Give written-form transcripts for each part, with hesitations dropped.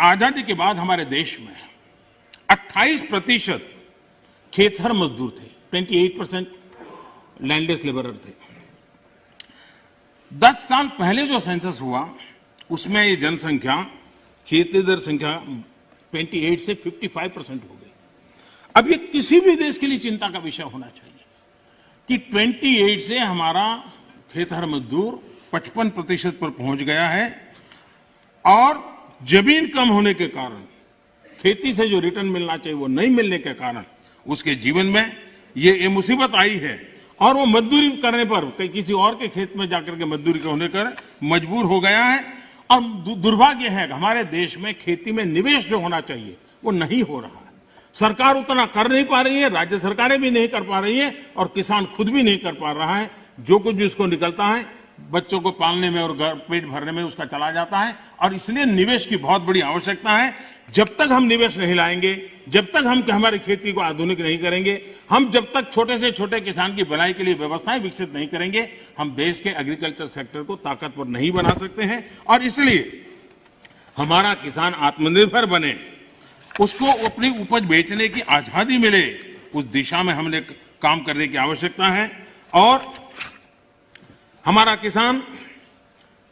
आजादी के बाद हमारे देश में 28% खेतहर मजदूर थे, 28% लैंडलेस लेबरर थे। 10 साल पहले जो सेंसस हुआ उसमें ये जनसंख्या खेतीहर संख्या 28 से 55% हो गई। अब ये किसी भी देश के लिए चिंता का विषय होना चाहिए कि 28 से हमारा खेतहर मजदूर 55% पर पहुंच गया है और जमीन कम होने के कारण खेती से जो रिटर्न मिलना चाहिए वो नहीं मिलने के कारण उसके जीवन में ये मुसीबत आई है और वो मजदूरी करने पर किसी और के खेत में जाकर के मजदूरी होने कर मजबूर हो गया है। और दुर्भाग्य है कि हमारे देश में खेती में निवेश जो होना चाहिए वो नहीं हो रहा है। सरकार उतना कर नहीं पा रही है, राज्य सरकारें भी नहीं कर पा रही है और किसान खुद भी नहीं कर पा रहा है। जो कुछ भी उसको निकलता है बच्चों को पालने में और पेट भरने में उसका चला जाता है और इसलिए निवेश की बहुत बड़ी आवश्यकता है। जब तक हम निवेश नहीं लाएंगे, जब तक हम हमारी खेती को आधुनिक नहीं करेंगे, हम जब तक छोटे से छोटे किसान की भलाई के लिए व्यवस्थाएं विकसित नहीं करेंगे, हम देश के एग्रीकल्चर सेक्टर को ताकतवर नहीं बना सकते हैं। और इसलिए हमारा किसान आत्मनिर्भर बने, उसको अपनी उपज बेचने की आजादी मिले, उस दिशा में हमने काम करने की आवश्यकता है। और हमारा किसान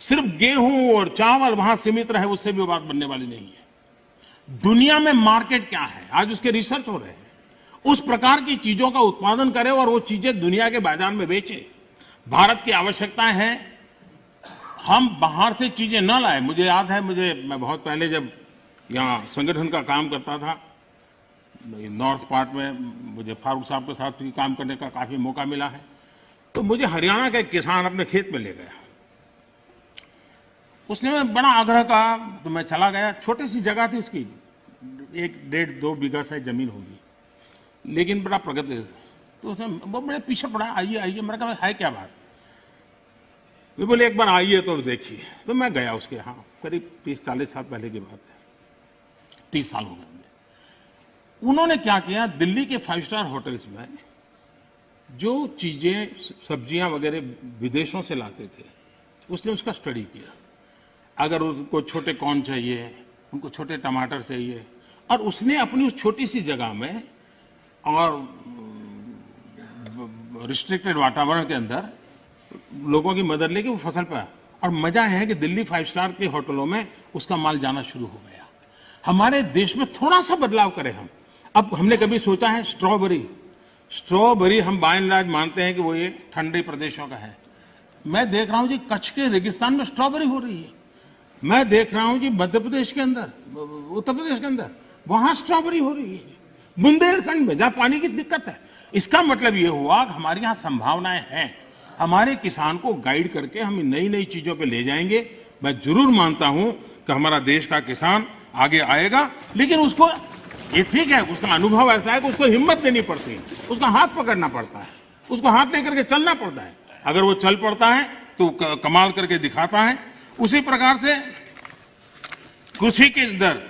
सिर्फ गेहूं और चावल वहां सीमित रहे उससे भी बात बनने वाली नहीं है। दुनिया में मार्केट क्या है, आज उसके रिसर्च हो रहे हैं। उस प्रकार की चीजों का उत्पादन करें और वो चीजें दुनिया के बाजार में बेचें। भारत की आवश्यकता है हम बाहर से चीजें न लाएं। मुझे याद है, मैं बहुत पहले जब यहाँ संगठन का काम करता था नॉर्थ पार्ट में, मुझे फारूक साहब के साथ भी काम करने का काफी मौका मिला है। तो मुझे हरियाणा का एक किसान अपने खेत में ले गया, उसने बड़ा आग्रह कहा तो मैं चला गया। छोटी सी जगह थी उसकी, 1-1.5-2 बीघा शायद जमीन होगी, लेकिन बड़ा प्रगति। तो उसने वो बड़े पीछे पड़ा, आइए आइए। मैंने कहा है क्या बात? वे बोले एक बार आइए तो देखिए। तो मैं गया उसके यहाँ, करीब 30-40 साल पहले की बात है, 30 साल हो गए। उन्होंने क्या किया, दिल्ली के 5 स्टार होटल्स में जो चीजें सब्जियां वगैरह विदेशों से लाते थे उसने उसका स्टडी किया। अगर उनको छोटे कॉर्न चाहिए, उनको छोटे टमाटर चाहिए, और उसने अपनी उस छोटी सी जगह में और रिस्ट्रिक्टेड वातावरण के अंदर लोगों की मदद लेके वो फसल पाया। और मजा है कि दिल्ली 5 स्टार के होटलों में उसका माल जाना शुरू हो गया। हमारे देश में थोड़ा सा बदलाव करें हम। अब हमने कभी सोचा है स्ट्रॉबेरी हम बाय एंड लार्ज मानते हैं कि वो ये ठंडे प्रदेशों का है। मैं देख रहा हूं जी कच्छ के रेगिस्तान में स्ट्रॉबेरी हो रही है। मैं देख रहा हूं जी मध्य प्रदेश के अंदर, उत्तर प्रदेश के अंदर वहां स्ट्रॉबेरी हो रही है। बुंदेलखंड में जहां पानी की दिक्कत है। इसका मतलब ये हुआ कि हमारे यहाँ संभावनाएं हैं। हमारे किसान को गाइड करके हम नई नई चीजों पे ले जाएंगे। मैं जरूर मानता हूं कि हमारा देश का किसान आगे आएगा, लेकिन उसको ये ठीक है, उसका अनुभव ऐसा है कि उसको हिम्मत देनी पड़ती है, उसका हाथ पकड़ना पड़ता है, उसको हाथ लेकर के चलना पड़ता है। अगर वो चल पड़ता है तो कमाल करके दिखाता है। उसी प्रकार से कृषि के अंदर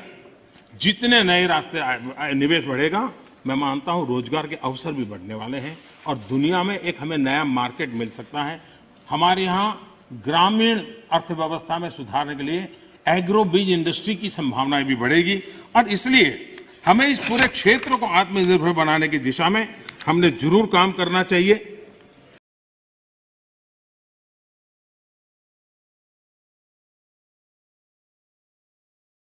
जितने नए रास्ते निवेश बढ़ेगा, मैं मानता हूं रोजगार के अवसर भी बढ़ने वाले हैं और दुनिया में एक हमें नया मार्केट मिल सकता है। हमारे यहाँ ग्रामीण अर्थव्यवस्था में सुधारने के लिए एग्रो बीज इंडस्ट्री की संभावनाएं भी बढ़ेगी और इसलिए हमें इस पूरे क्षेत्र को आत्मनिर्भर बनाने की दिशा में हमने जरूर काम करना चाहिए।